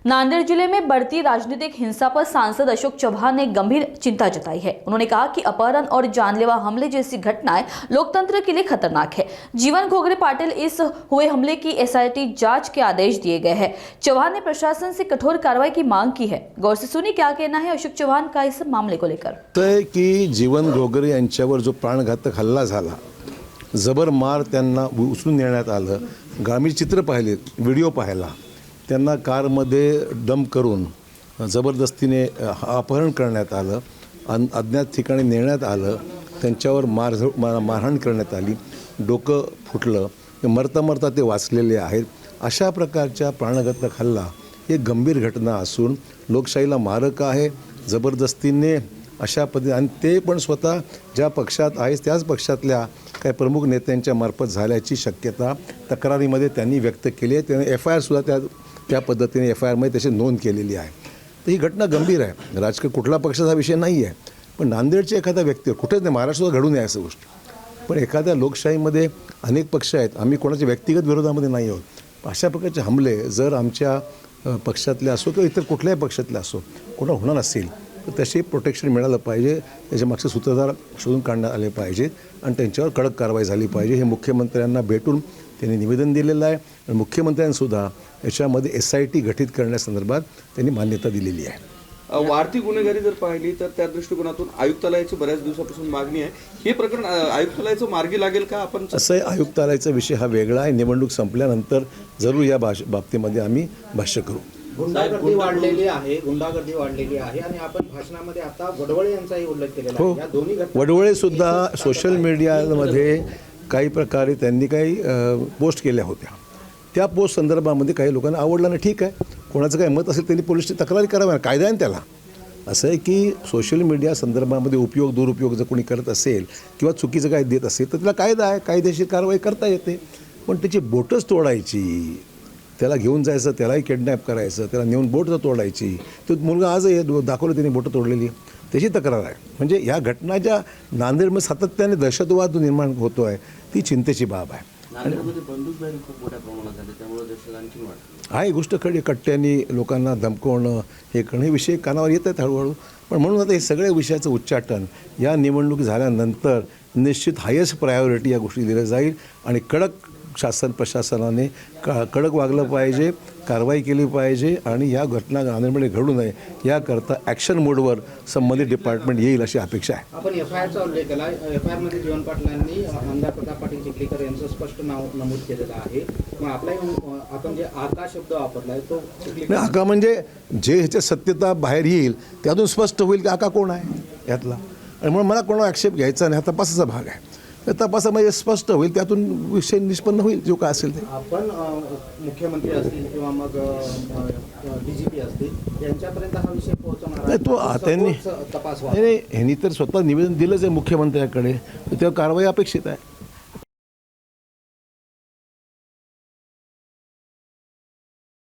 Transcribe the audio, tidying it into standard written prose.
नांदेड़ जिले में बढ़ती राजनीतिक हिंसा पर सांसद अशोक चौहान ने गंभीर चिंता जताई है। उन्होंने कहा कि अपहरण और जानलेवा हमले जैसी घटनाएं लोकतंत्र के लिए खतरनाक है। जीवन घोगरे पाटिल इस हुए हमले की एसआईटी जांच के आदेश दिए गए हैं। चौहान ने प्रशासन से कठोर कार्रवाई की मांग की है। गौर से सुनिए क्या कहना है अशोक चौहान का इस मामले को लेकर। की जीवन घोगरे यांच्यावर जो प्राणघातक हल्ला झाला, जबर मार त्यांना उचलून नेण्यात आलं, ग्रामीण चित्र पाहिले, व्हिडिओ पाहिला, त्यांना कारमध्ये डंप करून जबरदस्तीने अपहरण करण्यात आलं, अज्ञात ठिकाणी नेण्यात आलं, त्यांच्यावर मारहाण करण्यात आली, डोकं फुटलं, मरता मरता ते वाचलेले आहेत। अशा प्रकारच्या प्राणघातक हल्ला हे गंभीर घटना असून लोकशाहीला मारक आहे। जबरदस्तीने अशा पद्धतीने आणि ते पण स्वतः ज्या पक्षात आहे त्याच पक्षातल्या काही प्रमुख नेत्यांच्या मार्फत झाल्याची शक्यता तक्रारीमध्ये त्यांनी व्यक्त केली आहे। त्यांनी FIR सुद्धा त्या पद्धतीने FIR मध्ये त्याची नोंद केलेली आहे। तर ही घटना गंभीर आहे। राजकीय कुठला पक्षाचा विषय नाही आहे, पण नांदेडच्या एखाद्या व्यक्तीवर कुठेच नाही, महाराष्ट्रात घडू नये असं गोष्ट। पण एखाद्या लोकशाहीमध्ये अनेक पक्ष आहेत, आम्ही कोणाच्या व्यक्तिगत विरोधामध्ये नाही आहोत। अशा प्रकारचे हमले जर आमच्या पक्षातले असो किंवा इतर कुठल्याही पक्षातले असो कोणा होणार असेल तर तसे प्रोटेक्शन मिळालं पाहिजे, त्याच्या मागचे सूत्रधार शोधून काढण्यात आले पाहिजेत आणि त्यांच्यावर कडक कारवाई झाली पाहिजे। हे मुख्यमंत्र्यांना भेटून त्यांनी निवेदन दिलेलं आहे आणि मुख्यमंत्र्यांसुद्धा याच्यामध्ये SIT गठीत करण्यासंदर्भात त्यांनी मान्यता दिलेली आहे। वाढती गुन्हेगारी जर पाहिली तर त्या दृष्टिकोनातून आयुक्तालयाची बऱ्याच दिवसापासून मागणी आहे। हे प्रकरण आयुक्तालयाचं मार्गी लागेल का? आपण असं आयुक्तालयाचा विषय हा वेगळा आहे। निवडणूक संपल्यानंतर जरूर या बाबतीमध्ये आम्ही भाष्य करू। गुंडागर्दी वाढलेली आहे आणि आपण भाषणामध्ये आता वडवळे यांचाही उल्लेख केलेला आहे। या दोन्ही वडवळे सुद्धा सोशल मीडियामध्ये काही प्रकारे त्यांनी काही पोस्ट केल्या होत्या। त्या पोस्ट संदर्भामध्ये काही लोकांना आवडलं नाही, ठीक आहे, कोणाचं काही मत असेल त्यांनी पोलिसची तक्रारी करावी, कायदा आहे त्याला। असं आहे की सोशल मीडिया संदर्भामध्ये उपयोग दुरुपयोग जर कोणी करत असेल किंवा चुकीचं काही देत असेल तर त्याला कायदा आहे, कायदेशीर कारवाई करता येते। पण त्याची बोटच तोडायची, त्याला घेऊन जायचं, त्यालाही किडनॅप करायचं, त्याला नेऊन बोट तोडायची, तो मुलगा आजही दाखवलं त्याने बोटं तोडलेली, त्याची तक्रार आहे। म्हणजे ह्या घटना ज्या नांदेडमध्ये सातत्याने दहशतवाद निर्माण होतो आहे ती चिंतेची बाब आहे। ही गोष्ट खरी, कट्ट्यांनी लोकांना धमकवणं हे करणं हे विषय कानावर येत आहेत हळूहळू। पण म्हणून आता हे सगळ्या विषयाचं उच्चाटन या निवडणूक झाल्यानंतर निश्चित हायेस्ट प्रायोरिटी या गोष्टी दिल्या जाईल आणि कडक शासन प्रशासनाने कडक वागलं पाहिजे, कारवाई केली पाहिजे आणि या घटना नांदेडमध्ये घडू नये याकरता ॲक्शन मोडवर संबंधित डिपार्टमेंट येईल अशी अपेक्षा आहे। आपण FIRचा उल्लेख केला, FIR मध्ये जीवन पाटलांनी आमदार प्रताप पाटील चिखलीकर यांचं स्पष्ट नाव नमूद केलेलं आहे। मग आपण जे आका शब्द वापरलाय तो आका म्हणजे जे ह्याच्या सत्यता बाहेर येईल त्यातून स्पष्ट होईल की आका कोण आहे यातला, आणि म्हणून मला कोणाला आक्षेप घ्यायचा नाही, हा तपासाचा भाग आहे। तपासामध्ये स्पष्ट होईल, त्यातून विषय निष्पन्न होईल जो काय असेल ते। आपण मुख्यमंत्री असतील किंवा मग DGP असतील यांच्यापर्यंत हा विषय पोहोचवणार नाही, तो त्यांनी तपास नाही, ह्यांनी तर स्वतः निवेदन दिलंच आहे मुख्यमंत्र्याकडे, तेव्हा कारवाई अपेक्षित आहे।